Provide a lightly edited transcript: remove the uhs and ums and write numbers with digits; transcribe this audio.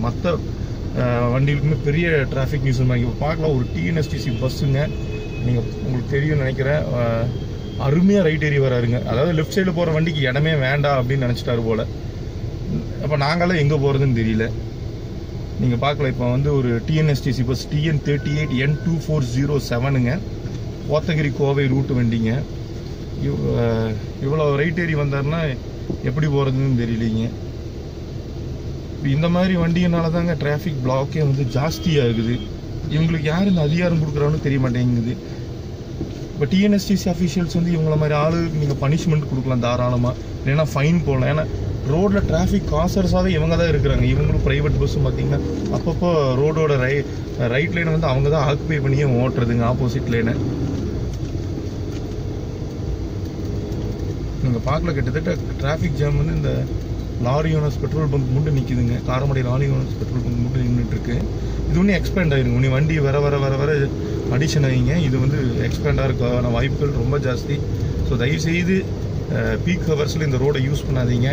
மற்ற வண்டிகளுக்குமே பெரிய traffic news இப்போ பார்க்கலாம். ஒரு டிஎன்எஸ்டிசி பஸ்ஸுங்க, நீங்கள் உங்களுக்கு தெரியும்னு நினைக்கிறேன், அருமையாக ரைட் ஏறி வராருங்க. அதாவது லெஃப்ட் சைடில் போகிற வண்டிக்கு இடமே வேண்டாம் அப்படின்னு நினச்சிட்டாரு போல். அப்போ நாங்களாம் எங்கே போகிறதுன்னு தெரியல. நீங்கள் பார்க்கலாம், இப்போ வந்து ஒரு டிஎன்எஸ்டிசி பஸ் TN38 N2407ங்க, கோத்தகிரி கோவை ரூட்டு வண்டிங்க. இவ்வளோ ரைட் ஏறி வந்தாருன்னா எப்படி போகிறதுன்னு தெரியலிங்க. இந்த மாதிரி வண்டியினால தாங்க டிராஃபிக் பிளாக்கே வந்து ஜாஸ்தியாகுது. இவங்களுக்கு யார் இந்த அதிகாரம் கொடுக்குறான்னு தெரிய மாட்டேங்குது. இப்போ டிஎன்எஸ்டிசி அஃபிஷியல்ஸ் வந்து இவங்கள மாதிரி ஆளுக்கு நீங்கள் பனிஷ்மெண்ட் கொடுக்கலாம் தாராளமாக, இல்லைன்னா ஃபைன் போடலாம். ஏன்னா ரோடில் டிராஃபிக் காசர்ஸாகவே இவங்க தான் இருக்கிறாங்க. இவங்களும் ப்ரைவேட் பஸ்ஸும் பார்த்தீங்கன்னா அப்பப்போ ரோடோட ரைட் லைனை வந்து அவங்க தான் ஆக்குபை பண்ணியே ஓட்டுறதுங்க, ஆப்போசிட் லைனை. நீங்கள் பார்க்கல, கிட்டத்தட்ட டிராஃபிக் ஜாம் வந்து இந்த லாரி ஓனர்ஸ் பெட்ரோல் பங்க் மட்டும் நிற்கிதுங்க. Karamadai lorry owners petrol bunk மட்டும் நின்றுட்டுருக்கு. இது ஒன்றும் எக்ஸ்பேண்ட் ஆகிருங்க. ஒன்று வண்டி வர வர வர வர அடிஷன் ஆகிங்க. இது வந்து எக்ஸ்பேண்ட் ஆகிறதுக்கான வாய்ப்புகள் ரொம்ப ஜாஸ்தி. ஸோ தயவுசெய்து பீக் ஹவர்ஸில் இந்த ரோடை யூஸ் பண்ணாதீங்க.